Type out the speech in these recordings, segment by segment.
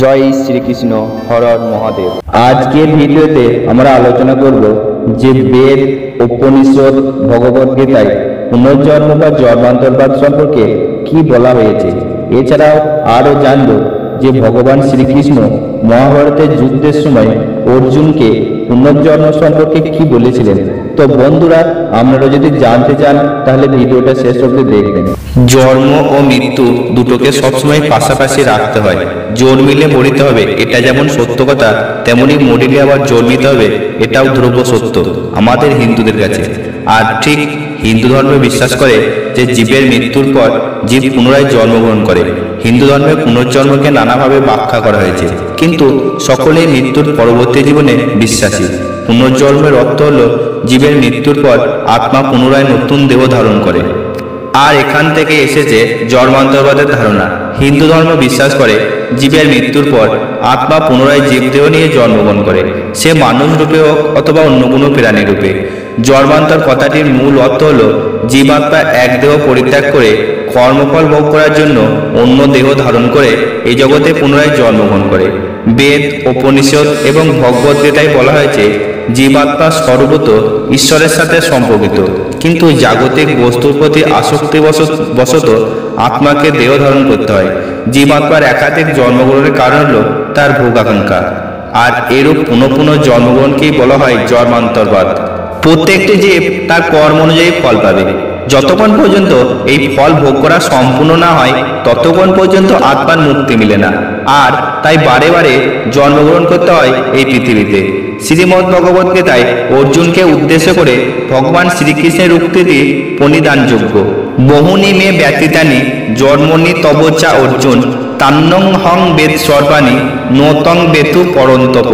জয় শ্রীকৃষ্ণ, হর হর মহাদেব। আজকের ভিডিওতে আমরা আলোচনা করব যে বেদ, উপনিষদ, ভগবদ গীতায় পুনর্জন্ম বা জন্মান্তরবাদ সম্পর্কে কি বলা হয়েছে। এছাড়াও আরও জানব যে ভগবান শ্রীকৃষ্ণ মহাভারতের যুদ্ধের সময় অর্জুনকে পুনর্জন্ম সম্পর্কে কি বলেছিলেন। তো বন্ধুরা, আপনারা যদি জানতে চান তাহলে ভিডিওটা শেষ অবধি দেখবেন। জন্ম ও মৃত্যু দুটোকে সবসময় পাশাপাশি রাখতে হয়, জন্মিলে মরিতে হবে, এটা যেমন সত্য কথা, তেমনি মরিলে আবার জন্মিতে হবে, এটাও ধ্রুব সত্য আমাদের হিন্দুদের কাছে। আর ঠিক হিন্দু ধর্মে বিশ্বাস করে যে জীবের মৃত্যুর পর জীব পুনরায় জন্মগ্রহণ করে। হিন্দু ধর্মে পুনর্জন্মকে নানাভাবে ব্যাখ্যা করা হয়েছে, কিন্তু সকলেই মৃত্যুর পরবর্তী জীবনে বিশ্বাসী। পুনর্জন্মের অর্থ হল জীবের মৃত্যুর পর আত্মা পুনরায় নতুন দেহ ধারণ করে। আর এখান থেকে এসেছে জন্মান্তরবাদের ধারণা। হিন্দু ধর্ম বিশ্বাস করে জীবের মৃত্যুর পর আত্মা পুনরায় জীবদেহ নিয়ে জন্মগ্রহণ করে, সে মানুষ রূপে হোক অথবা অন্য কোনো প্রাণী রূপে। জন্মান্তর কথাটির মূল অর্থ হল জীবাত্মা এক দেহ পরিত্যাগ করে কর্মফল ভোগ করার জন্য অন্য দেহ ধারণ করে এই জগতে পুনরায় জন্মগ্রহণ করে। বেদ, উপনিষদ এবং ভগবদ গীতায় বলা হয়েছে জীবাত্মা সর্বত ঈশ্বরের সাথে সম্পর্কিত, কিন্তু জাগতিক বস্তুর প্রতি আসক্তি বশত আত্মাকে দেহ ধারণ করতে হয়। জীবাত্মার একাধিক জন্মগ্রহণের কারণ হল তার ভোগাকাঙ্ক্ষা, আর এরূপ পুনঃ পুনঃ জন্মগ্রহণকেই বলা হয় জন্মান্তরবাদ। প্রত্যেকটি জীব তার কর্ম অনুযায়ী ফল পাবে। যতক্ষণ পর্যন্ত এই ফল ভোগ করা সম্পূর্ণ না হয় ততক্ষণ পর্যন্ত আত্মার মুক্তি মিলে না, আর তাই বারে বারে জন্মগ্রহণ করতে হয় এই পৃথিবীতে। শ্রীমদ্ ভগবদ গীতায় অর্জুনকে উদ্দেশ্য করে ভগবান শ্রীকৃষ্ণের উক্তিটি প্রণিধানযোগ্য। বহুনি মে ব্যতীতানি জন্মনি তবচা অর্জুন তান্নং হং বেদ সর্বাণি নতং বেতু পরন্তপ।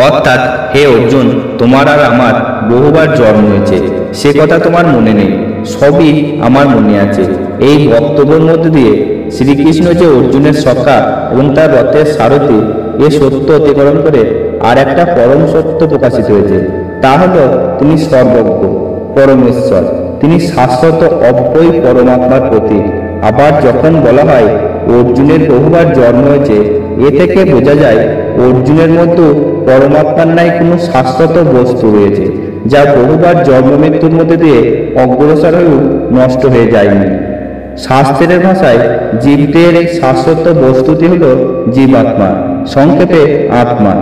অর্থাৎ, হে অর্জুন, তোমার আর আমার বহুবার জন্ম হয়েছে, সে কথা তোমার মনে নেই, সবই আমার মনে আছে। এই বক্তব্যের মধ্যে দিয়ে শ্রীকৃষ্ণ যে অর্জুনের সখা এবং তার রথের সারথি, এ সত্য অতিক্রম করে আর একটা পরম সত্য প্রকাশিত হয়েছে। তা হল তিনি সর্বজ্ঞ পরমেশ্বর, তিনি শাশ্বত অব্যয় পরমাত্মার প্রতীক। আবার যখন বলা হয় অর্জুনের বহুবার জন্ম হয়েছে, এ থেকে বোঝা যায় অর্জুনের মধ্যে পরমাত্মার নাই কোনো শাশ্বত বস্তু রয়েছে, যা বহুবার জন্ম মৃত্যুর মধ্যে দিয়ে অগ্রসর হয়েও নষ্ট হয়ে যায়নি। শাস্ত্রের ভাষায় জীবদের এই শাশ্বত বস্তুটি হল জীবাত্মা, সংক্ষেপে আত্মা।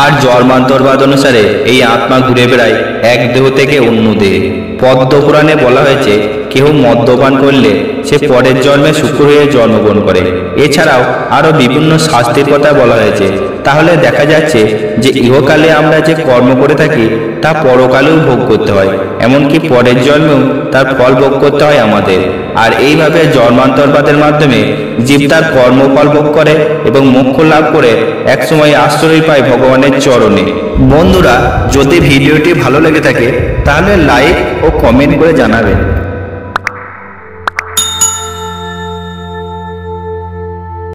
আর জন্মান্তরবাদ অনুসারে এই আত্মা ঘুরে বেড়ায় এক দেহ থেকে অন্য দেহে। পদ্মপুরাণে বলা হয়েছে কেউ মদ্যপান করলে সে পরের জন্মে শুকুর হয়ে জন্মগ্রহণ করে। এছাড়াও আরো বিভিন্ন শাস্তির কথা বলা হয়েছে। তাহলে দেখা যাচ্ছে যে ইহকালে আমরা যে কর্ম করে থাকি তা পরকালেও ভোগ করতে হয়, এমনকি পরের জন্মেও তার ফল ভোগ করতে হয় আমাদের। আর এইভাবে জন্মান্তরবাদের মাধ্যমে জীব তার কর্মফল ভোগ করে এবং মোক্ষ লাভ করে একসময় আশ্রয় পায় ভগবানের চরণে। বন্ধুরা, যদি ভিডিওটি ভালো লেগে থাকে তাহলে লাইক ও কমেন্ট করে জানাবেন।